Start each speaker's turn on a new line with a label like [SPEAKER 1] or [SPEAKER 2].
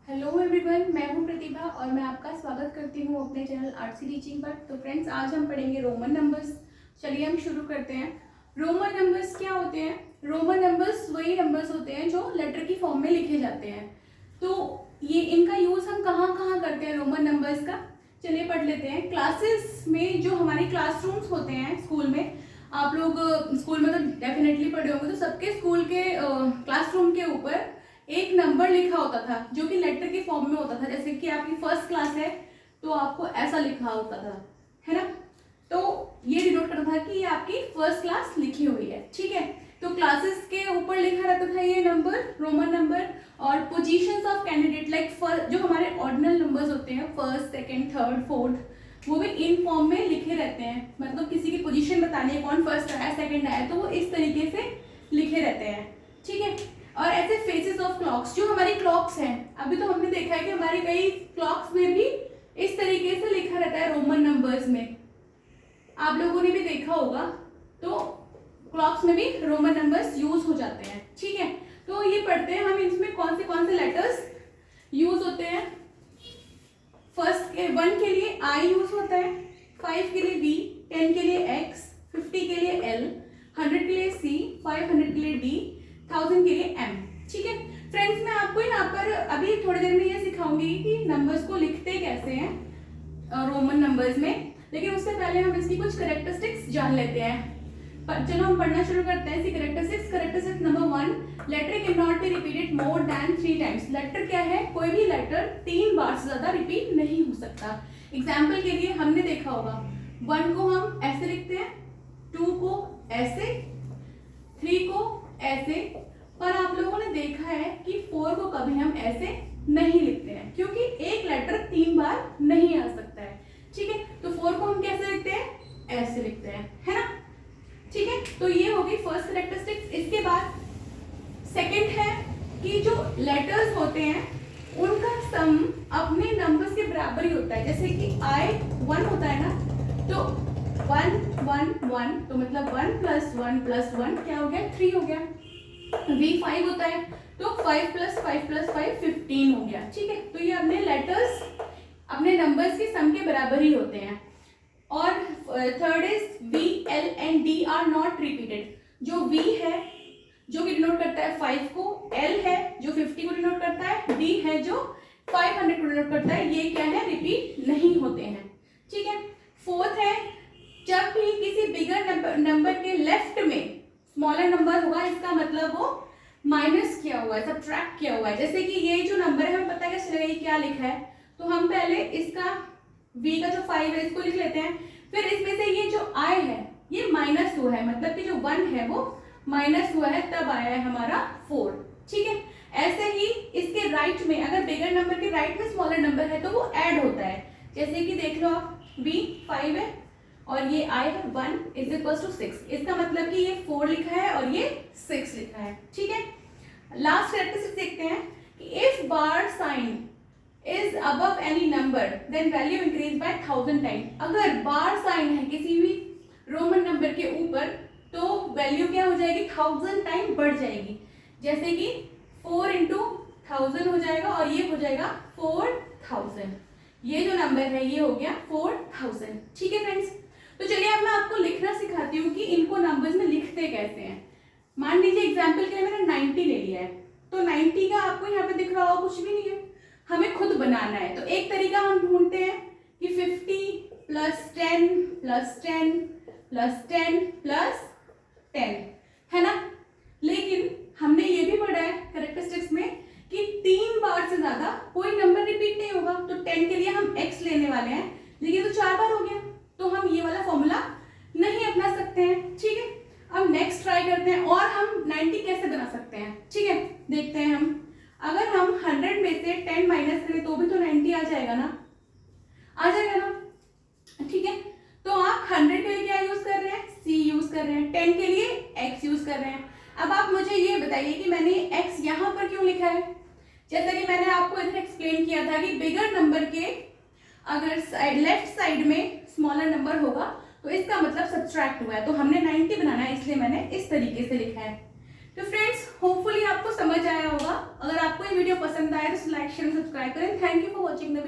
[SPEAKER 1] Hello everyone, मैं हूं प्रतिभा और मैं आपका स्वागत करती हूं अपने चैनल आरसी टीचिंग पर। तो फ्रेंड्स, आज हम पढ़ेंगे रोमन नंबर्स। चलिए हम शुरू करते हैं। रोमन नंबर्स क्या होते हैं? रोमन नंबर्स वही नंबर्स होते हैं जो लेटर की फॉर्म में लिखे जाते हैं। तो ये इनका यूज़ हम कहाँ कहाँ करते हैं रोमन नंबर्स का? चलिए पढ़ लेते हैं। क्लासेस में जो हमारे क्लासरूम्स होते हैं स्कूल में, आप लोग स्कूल में तो डेफिनेटली पढ़े होंगे, तो सबके स्कूल के क्लासरूम के ऊपर एक नंबर लिखा होता था जो कि लेटर के फॉर्म में होता था। जैसे कि आपकी फर्स्ट क्लास है तो आपको ऐसा लिखा होता था, है ना? तो ये डिनोट करता था कि ये आपकी फर्स्ट क्लास लिखी हुई है, ठीक है। तो क्लासेस के ऊपर लिखा रहता था ये नंबर, रोमन नंबर। और पोजीशंस ऑफ कैंडिडेट लाइक जो हमारे ऑर्डिनल नंबर्स होते हैं, फर्स्ट, सेकंड, थर्ड, फोर्थ, वो भी इन फॉर्म में लिखे रहते हैं। मतलब किसी की पोजीशन बतानी है, कौन फर्स्ट आया, सेकंड आया, तो वो इस तरीके से लिखे रहते हैं, ठीक है। और ऐसे फेसेस ऑफ क्लॉक्स, जो हमारी क्लॉक्स हैं, अभी तो हमने देखा है कि हमारे कई क्लॉक्स में भी इस तरीके से लिखा रहता है रोमन नंबर्स में, आप लोगों ने भी देखा होगा। तो क्लॉक्स में भी रोमन नंबर्स यूज हो जाते हैं, ठीक है। तो ये पढ़ते हैं हम, इसमें कौन से लेटर्स यूज होते हैं। फर्स्ट के 1 के लिए आई यूज होता है, 5 के लिए वी, 10 के लिए एक्स, 50 के लिए एल, 100 के लिए सी, 500 के लिए डी, 1000 के लिए एम, ठीक है। फ्रेंड्स, मैं आपको यहाँ पर अभी थोड़ी देर में ये सिखाऊंगी कि नंबर्स को लिखते कैसे हैं रोमन नंबर्स में, लेकिन उससे पहले हम इसकी कुछ करेक्टरिस्टिक्स जान लेते हैं। पर चलो हम पढ़ना शुरू करते हैं इसकी characteristics. Characteristics number 1, letter can not be repeated more than 3 times. Letter क्या है? कोई भी लेटर 3 बार से ज्यादा रिपीट नहीं हो सकता। एग्जाम्पल के लिए हमने देखा होगा, 1 को हम ऐसे लिखते हैं, 2 को ऐसे, 3 को ऐसे, पर आप लोगों ने देखा है कि 4 को कभी हम ऐसे नहीं लिखते हैं, क्योंकि एक लेटर 3 बार नहीं आ सकता है, ठीक है। तो 4 को हम कैसे लिखते हैं? ऐसे लिखते हैं, है ना, ठीक है। तो ये होगी फर्स्ट कैरेक्टरिस्टिक्स। इसके बाद सेकंड है कि जो लेटर्स होते हैं उनका सम अपने नंबर्स के बराबर ही होता है। जैसे कि आई 1 होता है ना, तो 1 1 1, तो मतलब 1 + 1 + 1 क्या हो गया? 3 हो गया। V 5 होता है, तो 5 + 5 + 5 15 हो गया, ठीक है। तो ये अपने लेटर्स अपने नंबर्स के सम के बराबर ही होते हैं। और third is V, L and D are not repeated. जो V है जो कि डिनोट करता है 5 को, L है जो 50 को डिनोट करता है, D है जो 500 को डिनोट करता है, ये क्या है? रिपीट नहीं होते हैं, ठीक है। फोर्थ है, जब भी किसी बिगर नंबर के लेफ्ट में स्मॉलर नंबर होगा, इसका मतलब वो माइनस किया हुआ है, सब्ट्रैक्ट किया हुआ है। जैसे कि ये जो नंबर है, हमें पता कैसे चलेगा ये क्या लिखा है? तो हम पहले इसका v का जो 5 है इसको लिख लेते हैं, फिर इसमें से ये जो i है ये माइनस हुआ है, मतलब कि जो 1 है वो माइनस हुआ है, तब आया है हमारा 4, ठीक है। ऐसे ही इसके राइट में, अगर बिगर नंबर के राइट में स्मॉलर नंबर है तो वो ऐड होता है। जैसे कि देख लो आप, v 5 है और ये i है 1 = 6, इसका मतलब कि ये 4 लिखा है और ये 6 लिखा है, ठीक है। लास्ट कैरेक्टरिस्टिक देखते हैं कि if bar sign is above any number then value increase by 1000 time. अगर बार साइन है किसी भी रोमन नंबर के ऊपर तो वैल्यू क्या हो जाएगी? 1000 टाइम बढ़ जाएगी। जैसे कि 4 × 1000 हो जाएगा और ये हो जाएगा 4000। ये जो नंबर है ये हो गया 4000, ठीक है फ्रेंड्स। तो चलिए अब मैं आपको लिखना सिखाती हूँ कि इनको नंबर्स में लिखते कैसे हैं। मान लीजिए एग्जाम्पल के लिए मैंने 90 ले लिया है, तो 90 का आपको यहाँ पे दिख रहा होगा, कुछ भी नहीं है, हमें खुद बनाना है। तो एक तरीका हम ढूंढते हैं कि 50 + 10 + 10 + 10 + 10, है ना। लेकिन हमने ये भी पढ़ा है कैरेक्टरिस्टिक्स में कि 3 बार से ज्यादा कोई नंबर रिपीट नहीं होगा। तो 10 के लिए हम x लेने वाले हैं, लेकिन तो 4 बार हो गया, तो हम ये वाला फॉर्मूला नहीं अपना सकते हैं, ठीक है। अब नेक्स्ट ट्राई करते हैं और हम 90 कैसे बना सकते हैं, ठीक है। देखते हैं हम, अगर हम 100 में से 10 माइनस करें तो भी तो 90 आ जाएगा ना, आ जाएगा ना, ठीक है। तो आप 100 के लिए क्या यूज कर रहे हैं? C यूज कर रहे हैं, 10 के लिए x यूज कर रहे हैं। अब आप मुझे ये बताइए कि मैंने x यहाँ पर क्यों लिखा है? जैसा कि मैंने आपको इधर एक्सप्लेन किया था कि बिगर नंबर के अगर लेफ्ट साइड में स्मॉलर नंबर होगा तो इसका मतलब सब्ट्रैक्ट हुआ है, तो हमने 90 बनाना है, इसलिए मैंने इस तरीके से लिखा है, तो फ्रेंड्स होपफुली आपको समझ आया होगा। अगर आपको ये वीडियो पसंद आए तो लाइक शेयर सब्सक्राइब करें। Thank you for watching the